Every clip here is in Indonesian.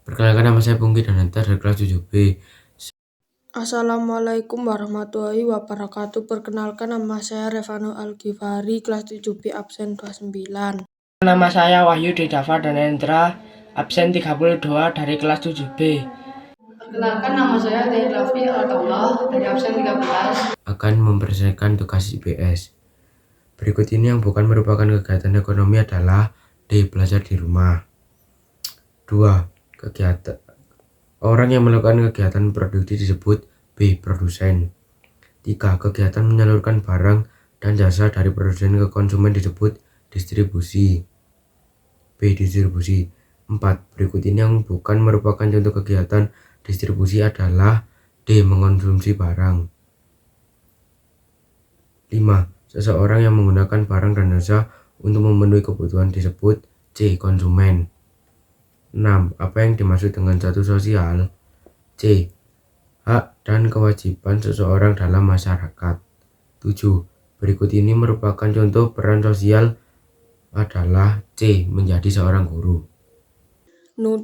Perkenalkan, nama saya Pungki dan Nanti dari kelas 7B. Assalamualaikum warahmatullahi wabarakatuh. Perkenalkan, nama saya Revano Al-Ghifari, kelas 7B, absen 29. Nama saya Wahyu Didava Danendra, absen 32 dari kelas 7B. Perkenalkan, nama saya Raffi Al-Kaulah dari absen 13. Akan memperselesaikan tugas IPS. Berikut ini yang bukan merupakan kegiatan ekonomi adalah D. Belajar di rumah. 2. Kegiatan orang yang melakukan kegiatan produksi disebut B. Produsen. 3. Kegiatan menyalurkan barang dan jasa dari produsen ke konsumen disebut distribusi. B. Distribusi. 4. Berikut ini yang bukan merupakan contoh kegiatan distribusi adalah D. Mengonsumsi barang. 5. Seseorang yang menggunakan barang dan jasa untuk memenuhi kebutuhan disebut C. Konsumen. 6. Apa yang dimaksud dengan status sosial? C. Hak dan kewajiban seseorang dalam masyarakat. 7. Berikut ini merupakan contoh peran sosial adalah C. Menjadi seorang guru. 8.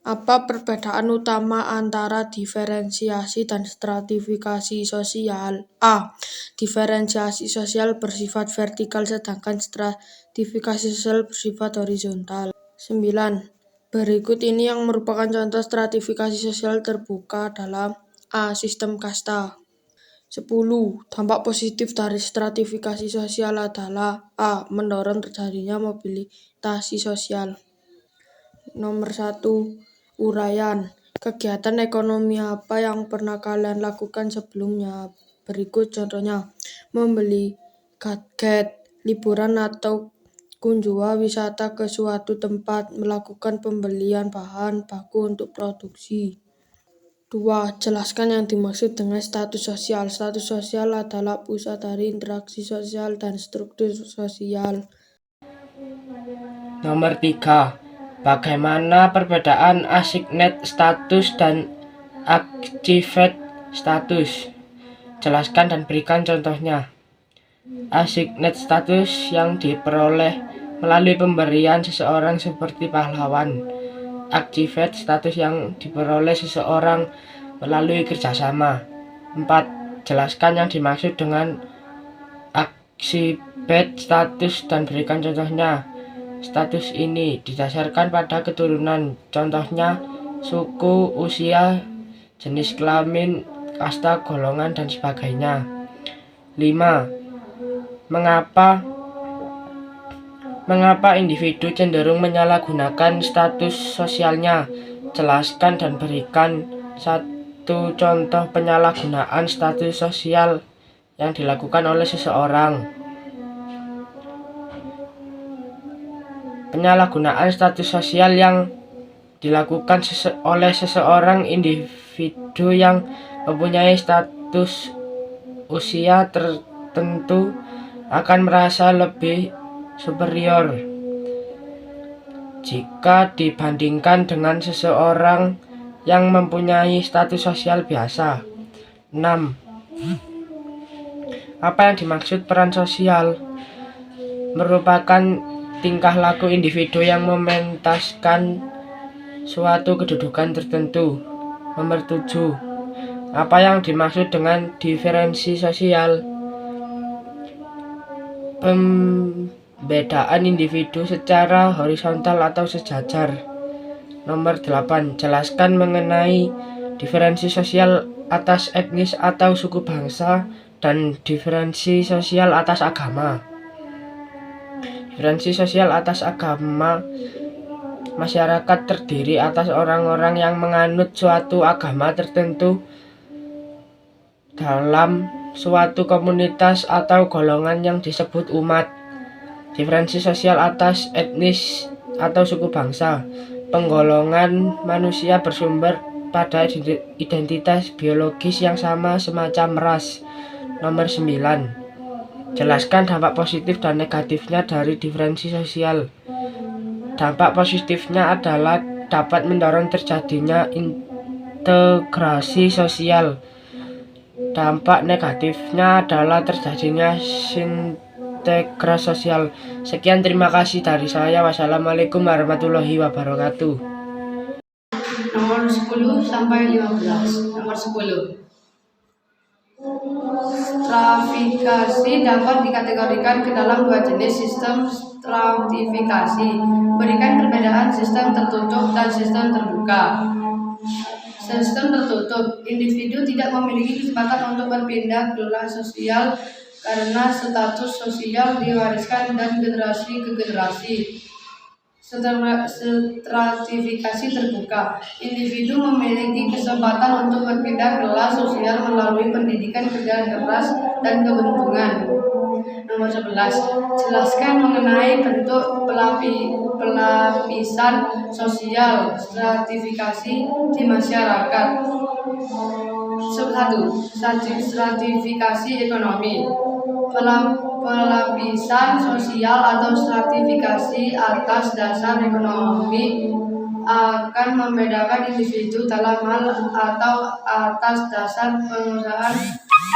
Apa perbedaan utama antara diferensiasi dan stratifikasi sosial? A. Diferensiasi sosial bersifat vertikal sedangkan stratifikasi sosial bersifat horizontal. 9. Berikut ini yang merupakan contoh stratifikasi sosial terbuka dalam A. Sistem kasta. 10. Dampak positif dari stratifikasi sosial adalah A. Mendorong terjadinya mobilisasi sosial. Nomor 1. Uraian. Kegiatan ekonomi apa yang pernah kalian lakukan sebelumnya? Berikut contohnya: membeli gadget, liburan atau kunjungan wisata ke suatu tempat, melakukan pembelian bahan baku untuk produksi. 2. Jelaskan yang dimaksud dengan status sosial. Status sosial adalah pusat dari interaksi sosial dan struktur sosial. Nomor 3. Bagaimana perbedaan assigned status dan activate status? Jelaskan dan berikan contohnya. Assigned status yang diperoleh melalui pemberian seseorang seperti pahlawan. Activate status yang diperoleh seseorang melalui kerjasama. 4. Jelaskan yang dimaksud dengan activate status dan berikan contohnya. Status ini didasarkan pada keturunan, contohnya suku, usia, jenis kelamin, kasta, golongan, dan sebagainya. 5. Mengapa individu cenderung menyalahgunakan status sosialnya? Jelaskan dan berikan satu contoh penyalahgunaan status sosial yang dilakukan oleh seseorang. Penyalahgunaan status sosial yang dilakukan oleh seseorang individu yang mempunyai status usia tertentu akan merasa lebih superior jika dibandingkan dengan seseorang yang mempunyai status sosial biasa. 6. Apa yang dimaksud peran sosial? Merupakan tingkah laku individu yang mementaskan suatu kedudukan tertentu. Nomor 7. Apa yang dimaksud dengan diferensi sosial? Pembedaan individu secara horizontal atau sejajar. Nomor 8. Jelaskan mengenai diferensi sosial atas etnis atau suku bangsa dan diferensi sosial atas agama. Diferensi sosial atas agama. Masyarakat terdiri atas orang-orang yang menganut suatu agama tertentu dalam suatu komunitas atau golongan yang disebut umat. Diferensi sosial atas etnis atau suku bangsa. Penggolongan manusia bersumber pada identitas biologis yang sama semacam ras. Nomor 9. Jelaskan dampak positif dan negatifnya dari diferensi sosial. Dampak positifnya adalah dapat mendorong terjadinya integrasi sosial. Dampak negatifnya adalah terjadinya desintegrasi sosial. Sekian, terima kasih dari saya. Wassalamualaikum warahmatullahi wabarakatuh. Nomor 10 sampai 15. Nomor 10. Stratifikasi dapat dikategorikan ke dalam dua jenis sistem stratifikasi. Berikan perbedaan sistem tertutup dan sistem terbuka. Sistem tertutup, individu tidak memiliki kesempatan untuk berpindah kelas sosial karena status sosial diwariskan dan generasi ke generasi. Stratifikasi terbuka, individu memiliki kesempatan untuk berpindah kelas sosial melalui pendidikan, kerja keras, dan keberuntungan. Nomor 11. Jelaskan mengenai bentuk pelapisan sosial stratifikasi di masyarakat. 1. Stratifikasi ekonomi. Pelapisan sosial atau stratifikasi atas dasar ekonomi akan membedakan individu dalam hal atau atas dasar penguasaan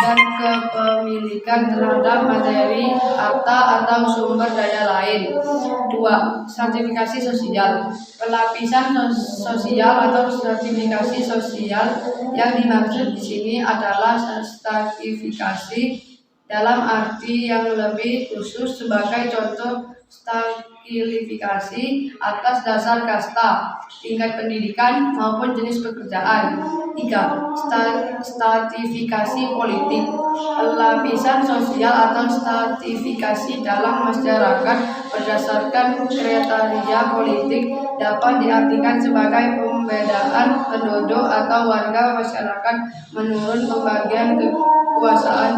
dan kepemilikan terhadap materi, harta, atau sumber daya lain. 2. Stratifikasi sosial. Pelapisan sosial atau stratifikasi sosial yang dimaksud di sini adalah stratifikasi dalam arti yang lebih khusus. Sebagai contoh, stratifikasi atas dasar kasta, tingkat pendidikan, maupun jenis pekerjaan. 3. Stratifikasi politik. Lapisan sosial atau stratifikasi dalam masyarakat berdasarkan kriteria politik dapat diartikan sebagai pembedaan penduduk atau warga masyarakat menurut pembagian kekuasaan